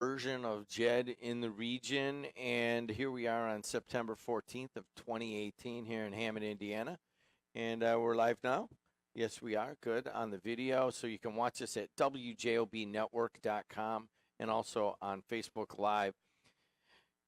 version of Jed in the region, and here we are on September 14th of 2018 here in Hammond, Indiana, and we're live now. Yes, we are good on the video, so you can watch us at WJOBnetwork.com and also on Facebook Live.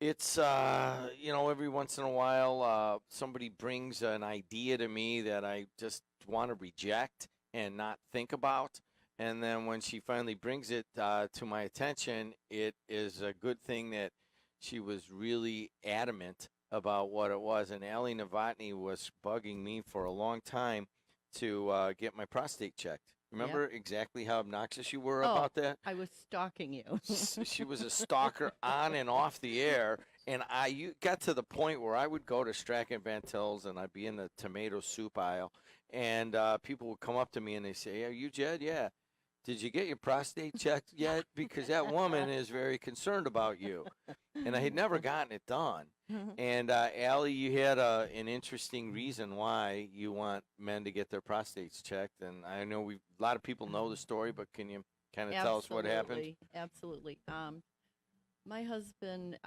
It's every once in a while somebody brings an idea to me that I just want to reject and not think about. And then when she finally brings it to my attention, it is a good thing that she was really adamant about what it was. And Allie Novotny was bugging me for a long time to get my prostate checked. Remember exactly how obnoxious you were about that? I was stalking you. She was a stalker on and off the air. And you got to the point where I would go to Strachan Van Til's and I'd be in the tomato soup aisle. And people would come up to me and they say, "Are you Jed?" "Yeah." "Did you get your prostate checked yet? Because that woman is very concerned about you." And I had never gotten it done. And Allie, you had an interesting reason why you want men to get their prostates checked. And I know a lot of people know the story, but can you kind of tell us what happened? Absolutely. My husband,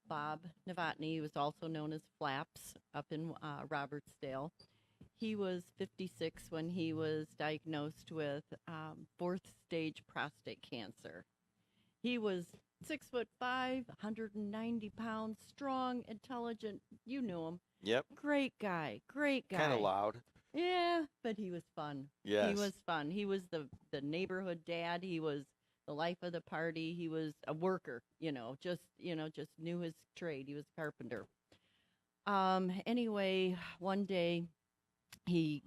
Bob Novotny, was also known as Flaps up in Robertsdale. He was 56 when he was diagnosed with fourth stage prostate cancer. He was 6'5", 190 pounds, strong, intelligent. You knew him. Yep. Great guy. Kind of loud. Yeah, but he was fun. Yes. He was fun. He was the neighborhood dad. He was the life of the party. He was a worker, just knew his trade. He was a carpenter. Anyway, one day we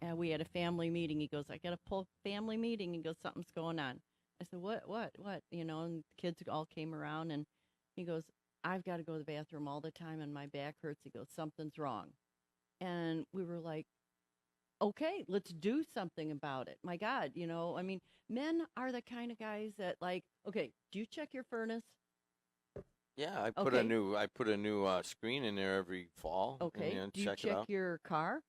had a family meeting. He goes, "I got a family meeting." He goes, "Something's going on." I said, What? And the kids all came around, and he goes, "I've got to go to the bathroom all the time, and my back hurts." He goes, "Something's wrong." And we were like, okay, let's do something about it. My God, men are the kind of guys that okay, do you check your furnace? Yeah, I put a new screen in there every fall. Okay. And do you check it out. Your car?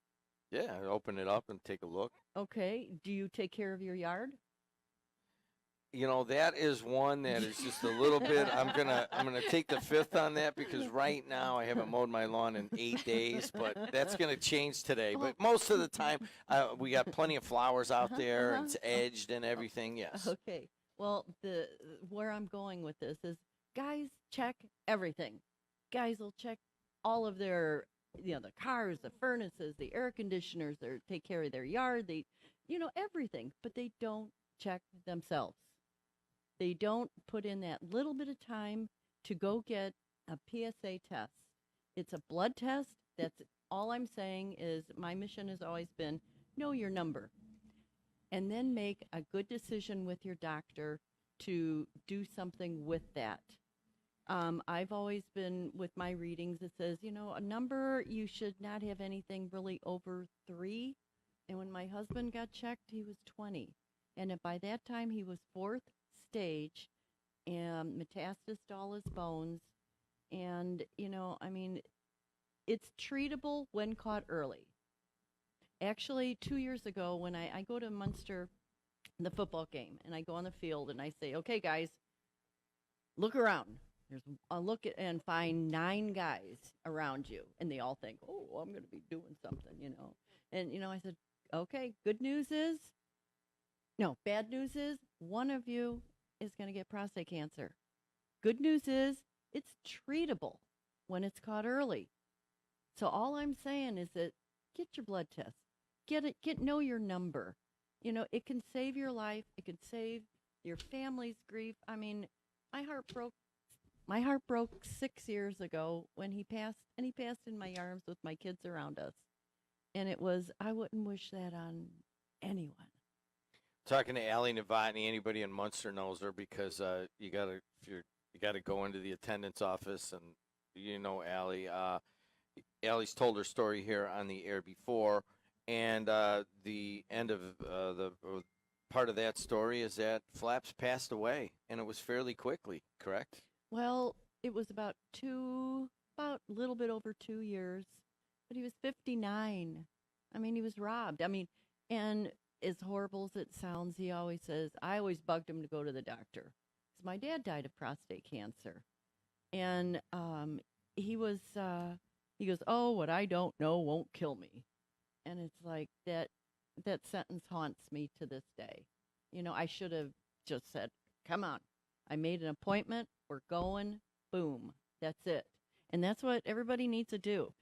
Yeah, open it up and take a look. Okay. Do you take care of your yard? That is one that is just a little bit. I'm gonna take the fifth on that because right now I haven't mowed my lawn in 8 days, but that's gonna change today. But most of the time, we got plenty of flowers out there. It's edged and everything. Yes. Okay. Well, where I'm going with this is guys check everything. Guys will check all of their, the cars, the furnaces, the air conditioners. They take care of their yard. They, everything, but they don't check themselves. They don't put in that little bit of time to go get a PSA test. It's a blood test. That's all I'm saying is my mission has always been know your number and then make a good decision with your doctor to do something with that. I've always been with my readings, it says, a number, you should not have anything really over 3. And when my husband got checked, he was 20. And by that time, he was fourth stage and metastasis to all his bones. And, it's treatable when caught early. Actually, 2 years ago, when I go to Munster, the football game, and I go on the field and I say, okay, guys, look around. I'll look at and find 9 guys around you. And they all think, oh, I'm going to be doing something, And, I said, okay, bad news is one of you is going to get prostate cancer. Good news is it's treatable when it's caught early. So all I'm saying is that get your blood test. Know your number. It can save your life. It can save your family's grief. I mean, my heart broke 6 years ago when he passed, and he passed in my arms with my kids around us. And I wouldn't wish that on anyone. Talking to Allie Novotny, anybody in Munster knows her because you gotta go into the attendance office, and Allie. Allie's told her story here on the air before, and the end of the part of that story is that Flaps passed away, and it was fairly quickly, correct? Well, it was about a little bit over 2 years, but he was 59. I mean, he was robbed. And as horrible as it sounds, he always says, I always bugged him to go to the doctor. My dad died of prostate cancer. And he was, he goes, oh, what I don't know won't kill me. And it's like that sentence haunts me to this day. You know, I should have just said, come on, I made an appointment, we're going, boom, that's it. And that's what everybody needs to do.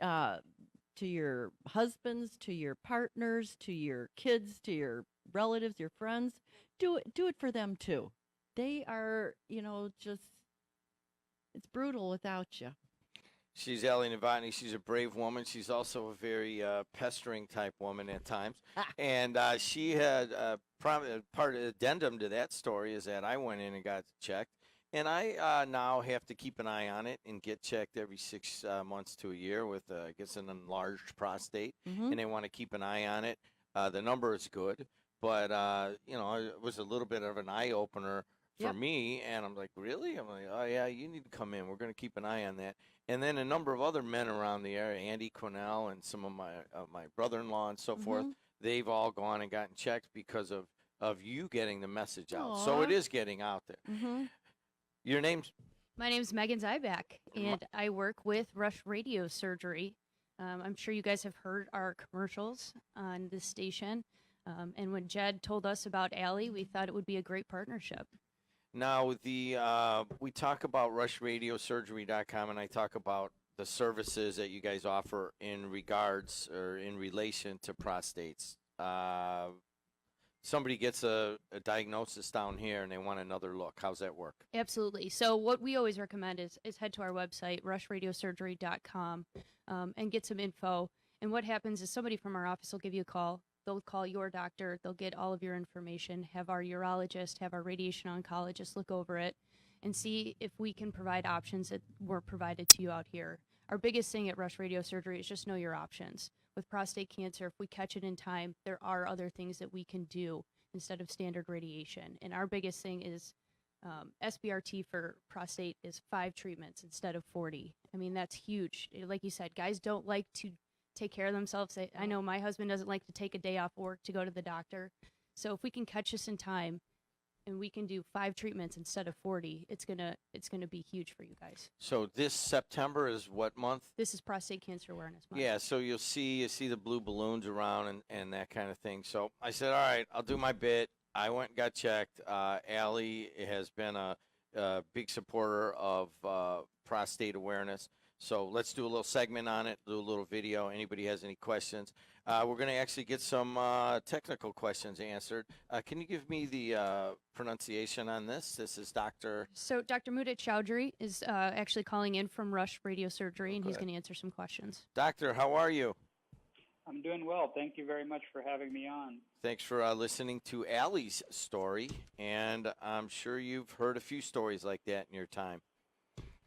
To your husbands, to your partners, to your kids, to your relatives, your friends, do it for them too. They are, you know, just, it's brutal without you. She's Ellie Novotny. She's a brave woman. She's also a very pestering type woman at times. And she had part of the addendum to that story is that I went in and got checked. And I now have to keep an eye on it and get checked every 6 months to a year with, I guess, an enlarged prostate. And they want to keep an eye on it. The number is good. But, you know, it was a little bit of an eye-opener for me. And I'm like, really? I'm like, oh, yeah, you need to come in. We're going to keep an eye on that. And then a number of other men around the area, Andy Cornell and some of my brother-in-law and so forth, they've all gone and gotten checked because of you getting the message out. Aww. So it is getting out there. Your name's? My name's Megan Zyback, and I work with Rush Radiosurgery. I'm sure you guys have heard our commercials on this station. And when Jed told us about Allie, we thought it would be a great partnership. Now, we talk about rushradiosurgery.com, and I talk about the services that you guys offer in regards or in relation to prostates. Somebody gets a diagnosis down here and they want another look. How's that work? Absolutely. So what we always recommend is head to our website, rushradiosurgery.com, and get some info. And what happens is somebody from our office will give you a call. They'll call your doctor. They'll get all of your information, have our urologist, have our radiation oncologist look over it, and see if we can provide options that were provided to you out here. Our biggest thing at Rush Radiosurgery is just know your options. With prostate cancer, if we catch it in time, there are other things that we can do instead of standard radiation. And our biggest thing is SBRT for prostate is 5 treatments instead of 40. I mean, that's huge. Like you said, guys don't like to take care of themselves. I know my husband doesn't like to take a day off work to go to the doctor. So if we can catch this in time and we can do 5 treatments instead of 40, it's gonna be huge for you guys. So this September is what month? This is Prostate Cancer Awareness Month. Yeah, so you see the blue balloons around and that kind of thing. So I said, all right, I'll do my bit. I went and got checked. Allie has been a big supporter of prostate awareness. So let's do a little segment on it, do a little video. Anybody has any questions? We're going to actually get some technical questions answered. Can you give me the pronunciation on this? This is Dr. So Dr. Mudit Chowdhary is actually calling in from Rush Radiosurgery, and he's going to answer some questions. Doctor, how are you? I'm doing well. Thank you very much for having me on. Thanks for listening to Allie's story, and I'm sure you've heard a few stories like that in your time.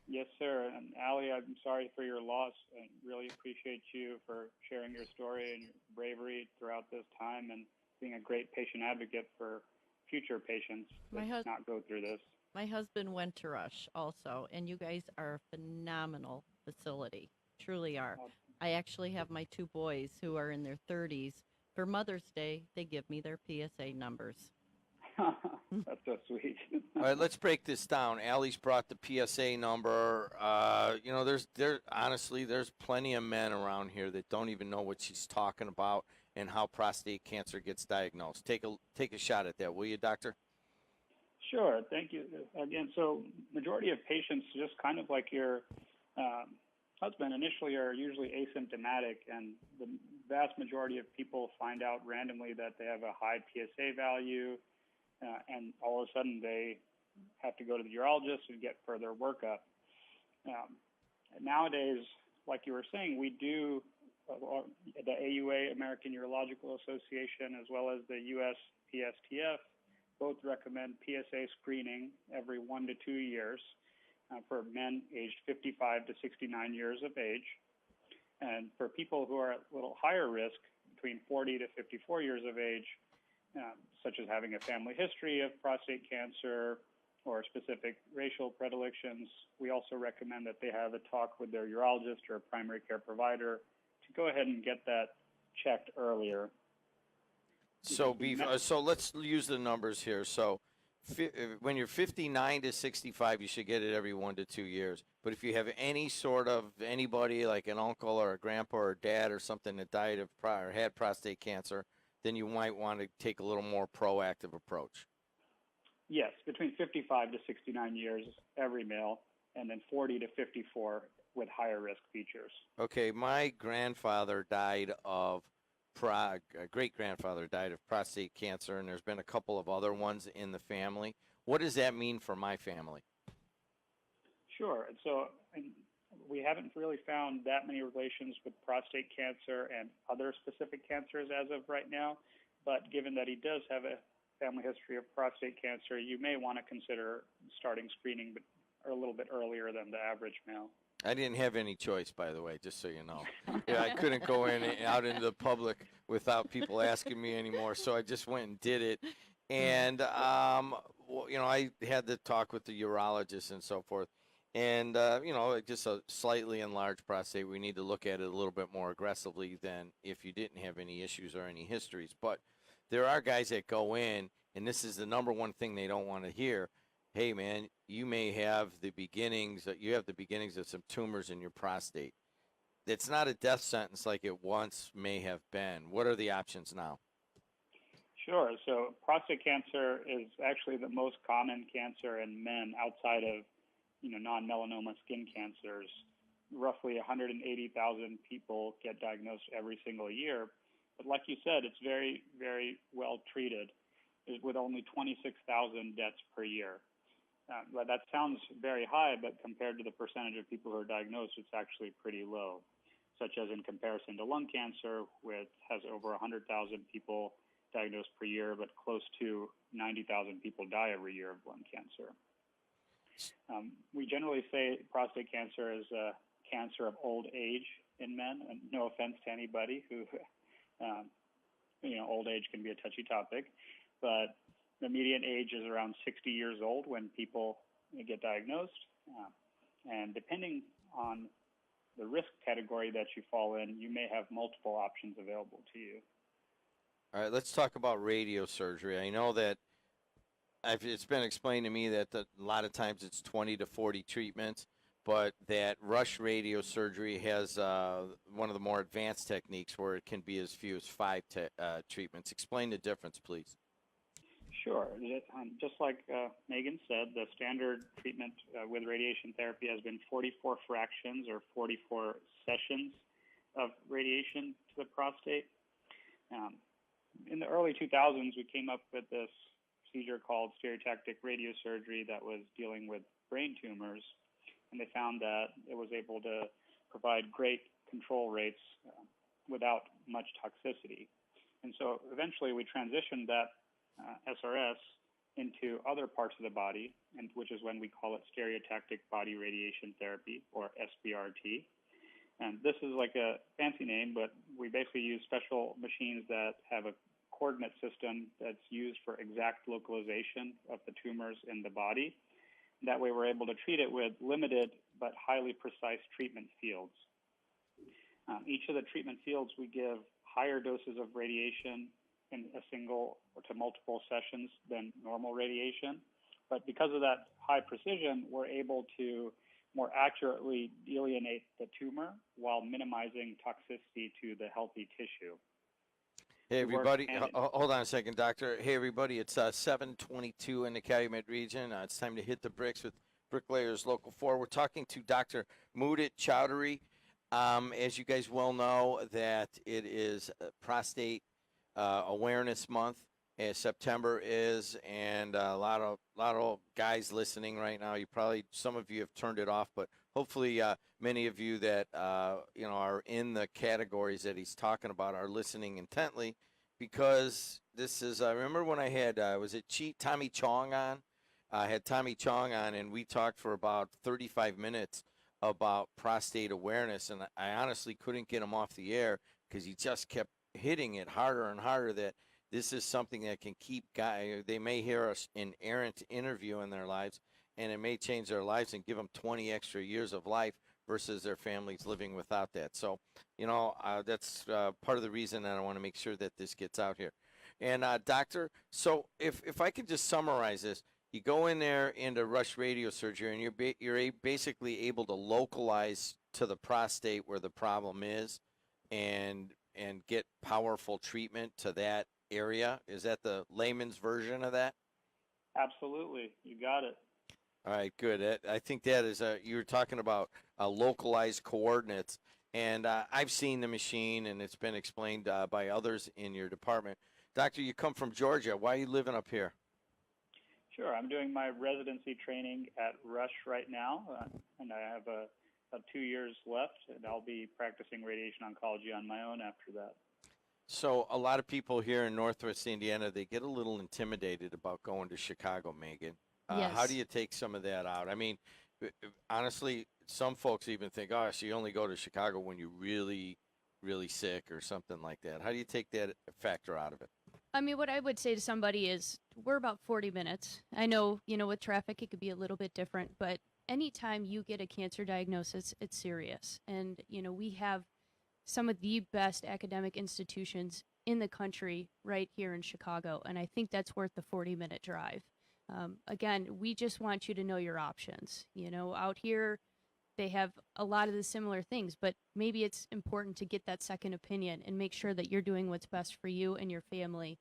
Yes, sir. And Allie, I'm sorry for your loss. I really appreciate you for sharing your story and your bravery throughout this time and being a great patient advocate for future patients that not go through this. My husband went to Rush also, and you guys are a phenomenal facility. Truly are. I actually have my 2 boys who are in their 30s. For Mother's Day, they give me their PSA numbers. That's so sweet. All right, let's break this down. Allie's brought the PSA number. You know, there's plenty of men around here that don't even know what she's talking about and how prostate cancer gets diagnosed. Take a shot at that, will you, doctor? Sure. Thank you. Again, so majority of patients, just kind of like your husband, initially are usually asymptomatic, and the vast majority of people find out randomly that they have a high PSA value. And all of a sudden they have to go to the urologist and get further workup. Nowadays, like you were saying, we do, the AUA, American Urological Association, as well as the USPSTF, both recommend PSA screening every 1 to 2 years for men aged 55 to 69 years of age. And for people who are at a little higher risk, between 40 to 54 years of age, such as having a family history of prostate cancer or specific racial predilections, we also recommend that they have a talk with their urologist or primary care provider to go ahead and get that checked earlier. So let's use the numbers here. So when you're 59 to 65, you should get it every 1 to 2 years. But if you have any sort of anybody like an uncle or a grandpa or dad or something that died of or had prostate cancer, then you might want to take a little more proactive approach. Yes, between 55 to 69 years, every male, and then 40 to 54 with higher risk features. Okay, my grandfather died of great-grandfather died of prostate cancer, and there's been a couple of other ones in the family. What does that mean for my family? Sure. So we haven't really found that many relations with prostate cancer and other specific cancers as of right now. But given that he does have a family history of prostate cancer, you may want to consider starting screening a little bit earlier than the average male. I didn't have any choice, by the way, just so you know. Yeah, I couldn't go out into the public without people asking me anymore, so I just went and did it. And, I had the talk with the urologist and so forth. And, just a slightly enlarged prostate, we need to look at it a little bit more aggressively than if you didn't have any issues or any histories. But there are guys that go in, and this is the number one thing they don't want to hear. Hey, man, you may have the beginnings of some tumors in your prostate. It's not a death sentence like it once may have been. What are the options now? Sure. So prostate cancer is actually the most common cancer in men outside of, non-melanoma skin cancers. Roughly 180,000 people get diagnosed every single year. But like you said, it's very, very well treated with only 26,000 deaths per year. But that sounds very high, but compared to the percentage of people who are diagnosed, it's actually pretty low, such as in comparison to lung cancer, which has over 100,000 people diagnosed per year, but close to 90,000 people die every year of lung cancer. We generally say prostate cancer is a cancer of old age in men, and no offense to anybody who, old age can be a touchy topic, but the median age is around 60 years old when people get diagnosed. And depending on the risk category that you fall in, you may have multiple options available to you. All right, let's talk about radiosurgery. I know that it's been explained to me that a lot of times it's 20 to 40 treatments, but that Rush radiosurgery has one of the more advanced techniques where it can be as few as 5 treatments. Explain the difference, please. Sure. Just like Megan said, the standard treatment with radiation therapy has been 44 fractions or 44 sessions of radiation to the prostate. In the early 2000s, we came up with this procedure called stereotactic radiosurgery that was dealing with brain tumors, and they found that it was able to provide great control rates without much toxicity. And so eventually we transitioned that SRS into other parts of the body, and which is when we call it stereotactic body radiation therapy, or SBRT. And this is like a fancy name, but we basically use special machines that have a coordinate system that's used for exact localization of the tumors in the body. That way we're able to treat it with limited but highly precise treatment fields. Each of the treatment fields, we give higher doses of radiation in a single or to multiple sessions than normal radiation. But because of that high precision, we're able to more accurately delineate the tumor while minimizing toxicity to the healthy tissue. Hey, everybody. Hold on a second, doctor. Hey, everybody. It's 7:22 in the Calumet region. It's time to hit the bricks with Bricklayers Local 4. We're talking to Dr. Mudit Chowdhary. As you guys well know, that it is Prostate Awareness Month, as September is, and a lot of guys listening right now. Some of you have turned it off, but hopefully many of you that are in the categories that he's talking about are listening intently, because this is. I remember when I had Tommy Chong on. I had Tommy Chong on, and we talked for about 35 minutes about prostate awareness, and I honestly couldn't get him off the air because he just kept hitting it harder and harder that this is something that can keep guys. They may hear an errant interview in their lives, and it may change their lives and give them 20 extra years of life versus their families living without that. So, that's part of the reason that I want to make sure that this gets out here. And, Doctor, so if I could just summarize this, you go in there into Rush Radiosurgery, and you're basically able to localize to the prostate where the problem is, and get powerful treatment to that area. Is that the layman's version of that? Absolutely, you got it. All right, good. I think that is you were talking about localized coordinates, and I've seen the machine, and it's been explained by others in your department. Doctor, you come from Georgia. Why are you living up here? Sure, I'm doing my residency training at Rush right now, and I have about 2 years left, and I'll be practicing radiation oncology on my own after that. So a lot of people here in Northwest Indiana, they get a little intimidated about going to Chicago, Megan. Yes. How do you take some of that out? I mean, honestly, some folks even think, oh, so you only go to Chicago when you're really, really sick or something like that. How do you take that factor out of it? I mean, what I would say to somebody is we're about 40 minutes. I know, with traffic, it could be a little bit different, but anytime you get a cancer diagnosis, it's serious. And, we have some of the best academic institutions in the country right here in Chicago. And I think that's worth the 40-minute drive. Again, we just want you to know your options. Out here, they have a lot of the similar things, but maybe it's important to get that second opinion and make sure that you're doing what's best for you and your family.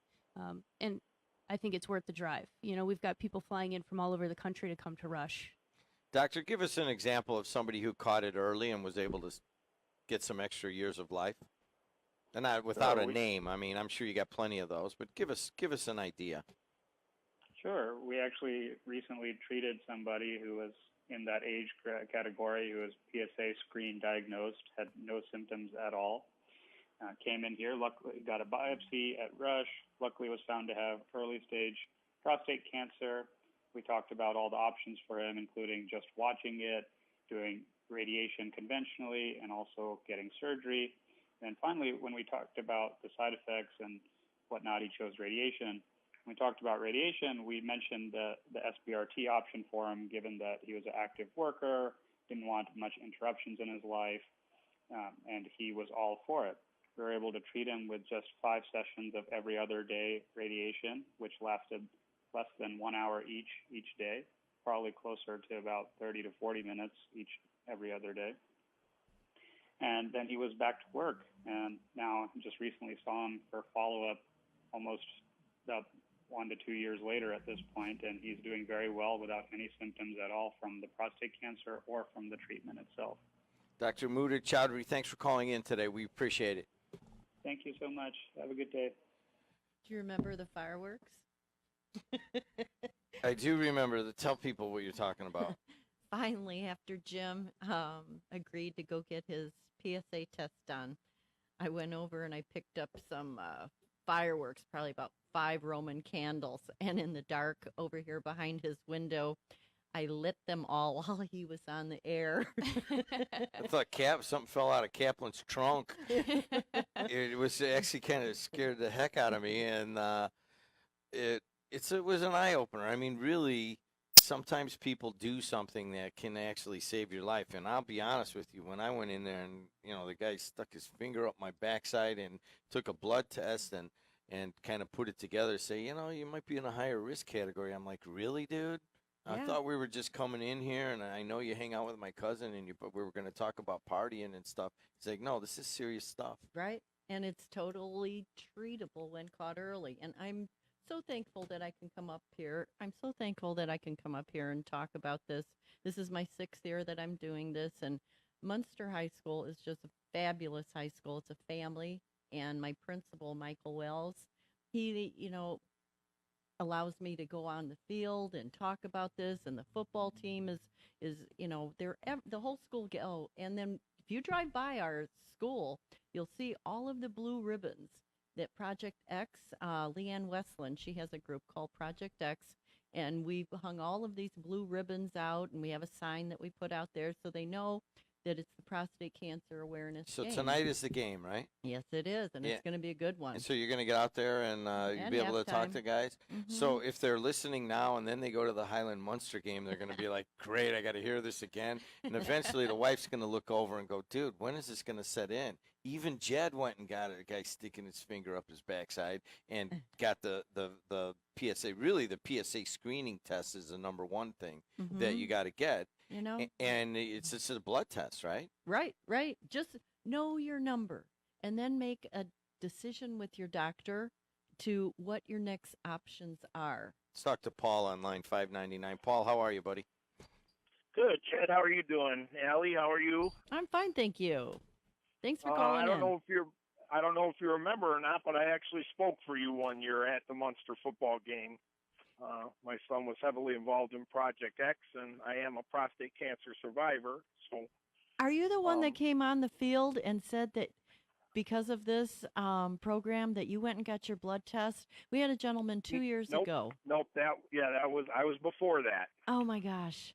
And I think it's worth the drive. We've got people flying in from all over the country to come to Rush. Doctor, give us an example of somebody who caught it early and was able to get some extra years of life. And not without a name. I mean, I'm sure you got plenty of those, but give us an idea. Sure. We actually recently treated somebody who was in that age category who was PSA screen diagnosed, had no symptoms at all. Came in here, luckily got a biopsy at Rush, luckily was found to have early stage prostate cancer. We talked about all the options for him, including just watching it, doing radiation conventionally, and also getting surgery. And finally, when we talked about the side effects and whatnot, he chose radiation. When we talked about radiation, we mentioned the SBRT option for him, given that he was an active worker, didn't want much interruptions in his life, and he was all for it. We were able to treat him with just 5 sessions of every other day radiation, which lasted less than 1 hour each day, probably closer to about 30 to 40 minutes every other day. And then he was back to work, and now just recently saw him for follow-up almost about 1 to 2 years later at this point, and he's doing very well without any symptoms at all from the prostate cancer or from the treatment itself. Dr. Muda Chowdhary, thanks for calling in today. We appreciate it. Thank you so much. Have a good day. Do you remember the fireworks? I do remember. Tell people what you're talking about. Finally, after Jim agreed to go get his PSA test done, I went over and I picked up some fireworks, probably about 5 Roman candles, and in the dark over here behind his window, I lit them all while he was on the air. I thought something fell out of Kaplan's trunk. It was actually kind of scared the heck out of me, and it was an eye opener. I mean, really, sometimes people do something that can actually save your life. And I'll be honest with you, when I went in there and the guy stuck his finger up my backside and took a blood test and kind of put it together, say, you might be in a higher risk category. I'm like, really, dude? I thought we were just coming in here, and I know you hang out with my cousin, but we were going to talk about partying and stuff. He's like, no, this is serious stuff. Right, and it's totally treatable when caught early. And I'm so thankful that I can come up here. I'm so thankful that I can come up here and talk about this. This is my 6th year that I'm doing this, and Munster High School is just a fabulous high school. It's a family, and my principal, Michael Wells, he, allows me to go on the field and talk about this, and the football team is the whole school go. And then if you drive by our school, you'll see all of the blue ribbons that Project X, Leanne Westland, she has a group called Project X, and we've hung all of these blue ribbons out, and we have a sign that we put out there so they know that it's the prostate cancer awareness So game. tonight is the game, right? Yes, it is, and it's going to be a good one. And so you're going to get out there and you'll be able to talk to guys. Mm-hmm. So if they're listening now and then they go to the Highland Munster game, they're going to be like, great, I got to hear this again. And eventually the wife's going to look over and go, dude, when is this going to set in? Even Jed went and got a guy sticking his finger up his backside and got the PSA. Really, the PSA screening test is the number one thing that you got to get. You know, And it's just a blood test, right? right. Just know your number and then make a decision with your doctor to what your next options are. Let's talk to Paul on line 599. Paul, how are you, buddy? Good, Chad. How are you doing? Allie, how are you? I'm fine, thank you. Thanks for calling I don't in. know if you remember or not, but I actually spoke for you one year at the Munster football game. My son was heavily involved in Project X, and I am a prostate cancer survivor. So, Are you the one that came on the field and said that because of this program that you went and got your blood test? We had a gentleman 2 years ago. Nope. I was before that. Oh my gosh.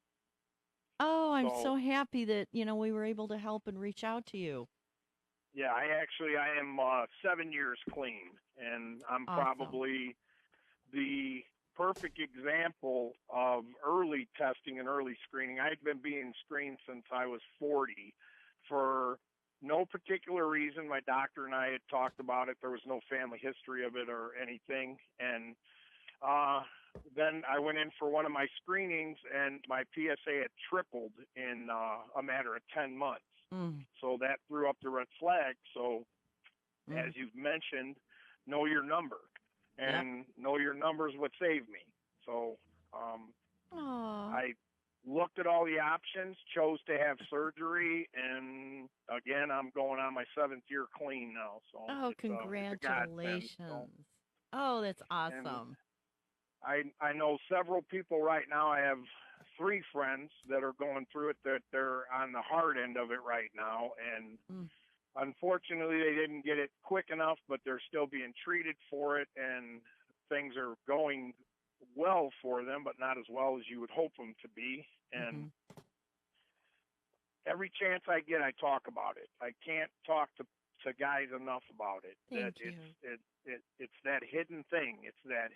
Oh, I'm so happy that, we were able to help and reach out to you. Yeah, I am 7 years clean, and I'm Awesome. probably the perfect example of early testing and early screening. I'd been being screened since I was 40 for no particular reason. My doctor and I had talked about it. There was no family history of it or anything. And then I went in for one of my screenings, and my PSA had tripled in a matter of 10 months. So that threw up the red flag. So as you've mentioned, know your number. And know your number is what saved me. So I looked at all the options, chose to have surgery, and again, I'm going on my 7th year clean now. So congratulations. Oh, that's awesome. I know several people right now. I have 3 friends that are going through it, that they're on the hard end of it right now. And unfortunately, they didn't get it quick enough, but they're still being treated for it, and things are going well for them, but not as well as you would hope them to be. And every chance I get, I talk about it. I can't talk to guys enough about it. It's that hidden thing. It's that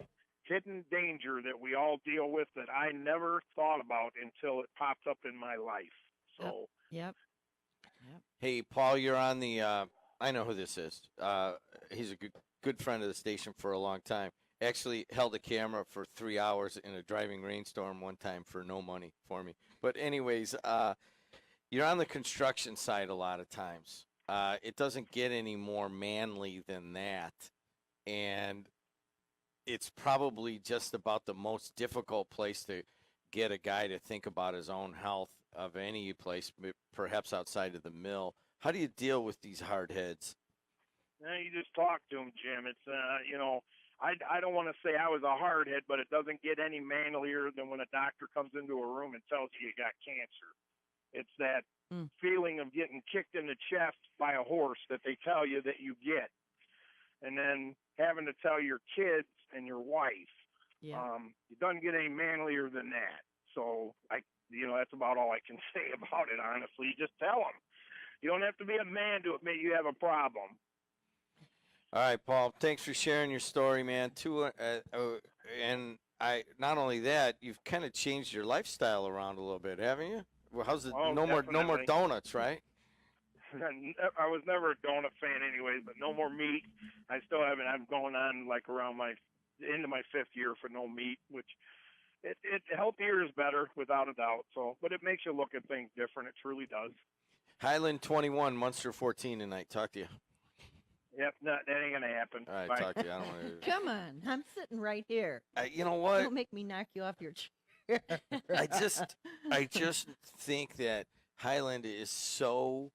hidden danger that we all deal with that I never thought about until it popped up in my life. So. Yep. Hey, Paul, you're on the I know who this is. He's a good friend of the station for a long time. Actually held a camera for 3 hours in a driving rainstorm one time for no money for me. But anyways, you're on the construction side a lot of times. It doesn't get any more manly than that. And it's probably just about the most difficult place to get a guy to think about his own health of any place, perhaps outside of the mill. How do you deal with these hard heads? You just talk to them, Jim. It's, I don't want to say I was a hard head, but it doesn't get any manlier than when a doctor comes into a room and tells you got cancer. It's that feeling of getting kicked in the chest by a horse that they tell you that you get. And then having to tell your kids and your wife. It doesn't get any manlier than that. So, that's about all I can say about it, honestly. Just tell them. You don't have to be a man to admit you have a problem. All right, Paul, thanks for sharing your story, man. And not only that, you've kind of changed your lifestyle around a little bit, haven't you? Well, how's it? No more donuts, right? I was never a donut fan anyways, but no more meat. I still haven't. I'm going on like around into my 5th year for no meat, which it healthier is better without a doubt. So, but it makes you look at things different. It truly does. Highland 21, Munster 14 tonight. Talk to you. Yep, that ain't gonna happen. All right, Bye. talk to you. I don't want to. Come on, I'm sitting right here. You know what? Don't make me knock you off your chair. I just think that Highland is so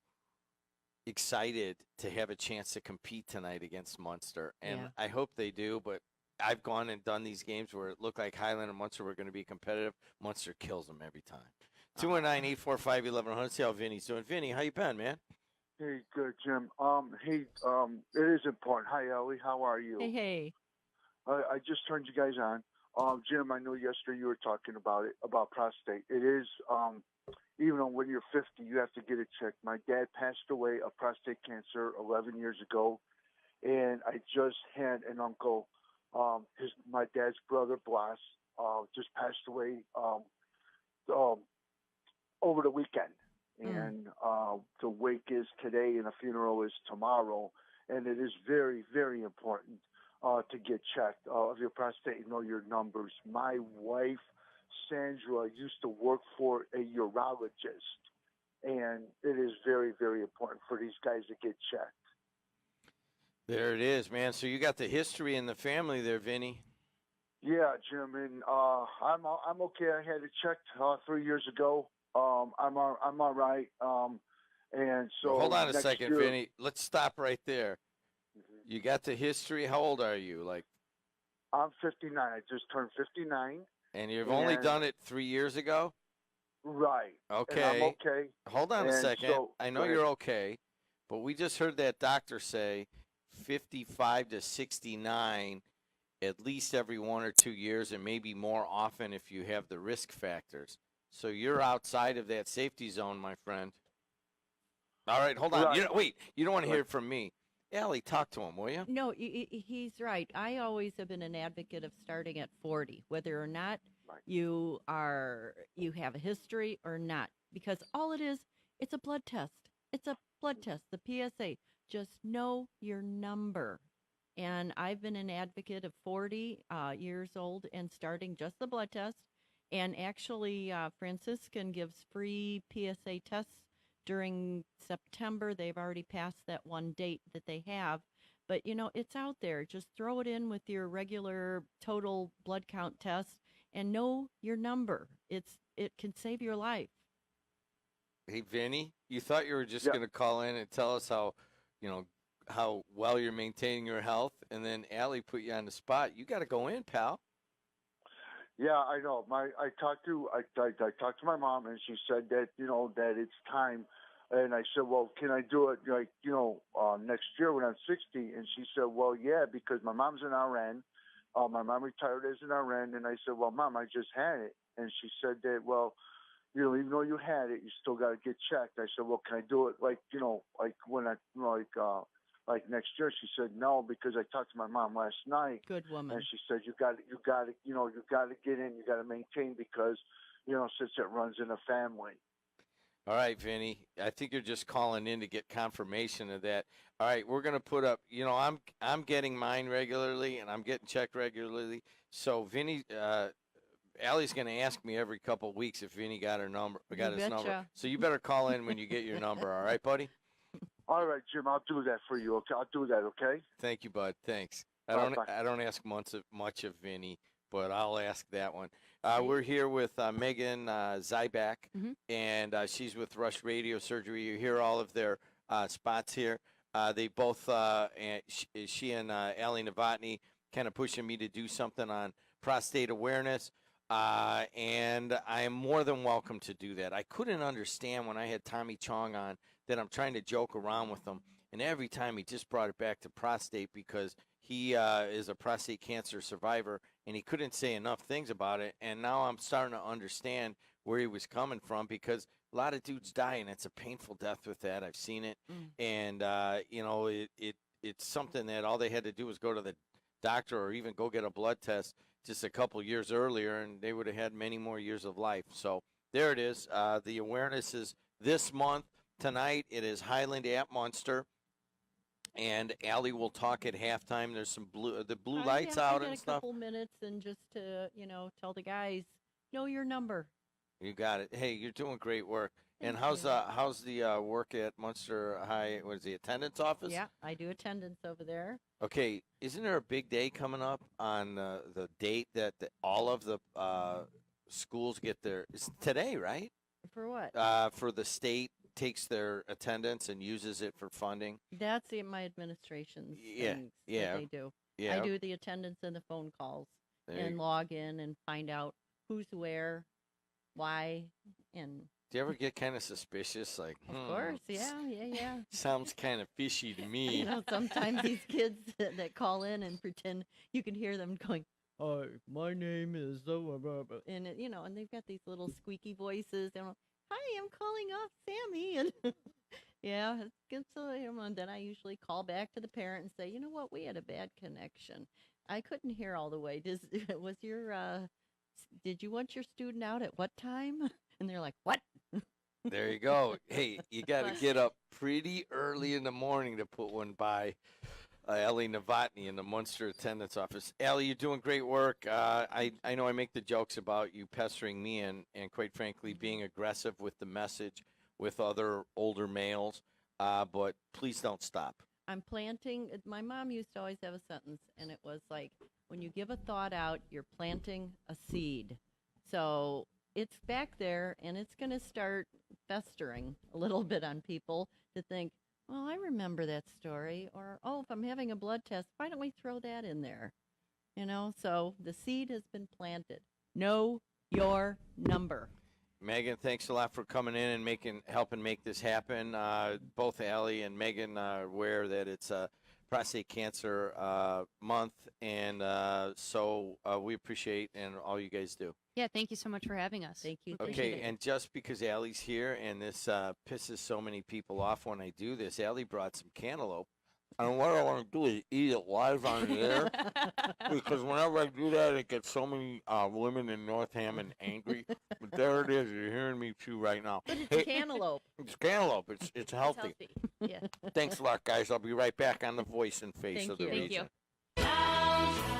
excited to have a chance to compete tonight against Munster, and I hope they do. But I've gone and done these games where it looked like Highland and Munster were going to be competitive. Munster kills them every time. 219-845-1100. See how Vinny's doing. Vinny, how you been, man? Hey, good, Jim. It is important. Hi, Ellie. How are you? Hey. I just turned you guys on. Jim, I know yesterday you were talking about prostate. It is, even when you're 50, you have to get it checked. My dad passed away of prostate cancer 11 years ago, and I just had an uncle, my dad's brother, Blas, just passed away over the weekend. and the wake is today and the funeral is tomorrow. And it is very, very important to get checked of your prostate and know your numbers. My wife, Sandra, used to work for a urologist, and it is very, very important for these guys to get checked. There it is, man. So you got the history in the family there, Vinny. Yeah, Jim, and I'm okay. I had it checked 3 years ago. I'm all right. And so Well, hold on a next second, year, Vinny. Let's stop right there. You got the history. How old are you? Like, I'm 59. I just turned 59. and you've only done it 3 years ago? Right. Okay. And I'm okay. Hold on a And second. so- I know go ahead. you're okay, but we just heard that doctor say 55 to 69 at least every 1 or 2 years, and maybe more often if you have the risk factors. So you're outside of that safety zone, my friend. All right, hold on. Right. Wait, you don't want to hear it from me. Allie, talk to him, will you? No, he's right. I always have been an advocate of starting at 40, whether or not Right. you have a history or not, because all it is, it's a blood test. It's a blood test, the PSA. Just know your number. And I've been an advocate of 40 years old and starting just the blood test. And actually, Franciscan gives free PSA tests during September. They've already passed that one date that they have. But, it's out there. Just throw it in with your regular total blood count test and know your number. It can save your life. Hey, Vinny, you thought you were just Yeah. going to call in and tell us how well you're maintaining your health, and then Allie put you on the spot. You got to go in, pal. Yeah, I know. I talked to my mom, and she said that that it's time. And I said, well, can I do it next year when I'm 60? And she said, well, yeah, because my mom's an RN. My mom retired as an RN, and I said, well, Mom, I just had it. And she said that, well, even though you had it, you still got to get checked. I said, well, can I do it like when like next year? She said no, because I talked to my mom last night. Good woman. And she said, you got to get in, you got to maintain, because, since it runs in a family. All right, Vinny. I think you're just calling in to get confirmation of that. All right, we're gonna put up. I'm getting mine regularly, and I'm getting checked regularly. So Vinny, Allie's gonna ask me every couple of weeks if Vinny got her number, got his number. betcha. So you better call in when you get your number. All right, buddy. All right, Jim, I'll do that for you. Okay, I'll do that. Okay. Thank you, bud. Thanks. Bye. I don't ask much of Vinny, but I'll ask that one. We're here with Megan Zyback, and she's with Rush Radiosurgery. You hear all of their spots here. They both, she and Allie Novotny, kind of pushing me to do something on prostate awareness, and I am more than welcome to do that. I couldn't understand when I had Tommy Chong on that I'm trying to joke around with him, and every time he just brought it back to prostate, because he is a prostate cancer survivor, and he couldn't say enough things about it. And now I'm starting to understand where he was coming from, because a lot of dudes die, and it's a painful death with that. I've seen it. And, it's something that all they had to do was go to the doctor or even go get a blood test just a couple years earlier, and they would have had many more years of life. So there it is. The awareness is this month. Tonight it is Highland at Munster. And Allie will talk at halftime. There's some blue lights out and a stuff. couple minutes, and just to tell the guys, know your number. You got it. Hey, you're doing great work. Thank And how's you. the work at Munster High? What is the attendance office? Yeah, I do attendance over there. Okay, isn't there a big day coming up on the date that all of the schools get their? It's today, right? For what? For the state takes their attendance and uses it for funding. That's my administration's things yeah, that they do. Yeah. I do the attendance and the phone calls There and you- log in and find out who's where, why, and Do you ever get kind of suspicious? Like, of course, yeah. sounds kind of fishy to me. Sometimes these kids that call in and pretend, you can hear them going, "Hi, my name is so," and and they've got these little squeaky voices. And hi, I'm calling off Sammy, and yeah, it gets and then I usually call back to the parent and say, you know what, we had a bad connection. I couldn't hear all the way. Did you want your student out at what time? And they're like, what? There you go. Hey, you got to get up pretty early in the morning to put one by Ellie Novotny in the Munster attendance office. Ellie, you're doing great work. I know I make the jokes about you pestering me and quite frankly, being aggressive with the message with other older males, but please don't stop. I'm planting. My mom used to always have a sentence, and it was like, when you give a thought out, you're planting a seed. So it's back there, and it's going to start festering a little bit on people to think, well, I remember that story. Or, oh, if I'm having a blood test, why don't we throw that in there? So the seed has been planted. Know your number. Megan, thanks a lot for coming in and helping make this happen. Both Allie and Megan are aware that it's prostate cancer month, and so we appreciate and all you guys do. Yeah, thank you so much for having us. Thank you. Okay, and just because Allie's here, and this pisses so many people off when I do this, Allie brought some cantaloupe. And what I want to do is eat it live on the air, because whenever I do that, it gets so many women in North Hammond angry. But there it is. You're hearing me chew right now. But it's cantaloupe. It's cantaloupe. It's healthy. Yeah. Thanks a lot, guys. I'll be right back on the voice and face Thank of the you. Thank region. you.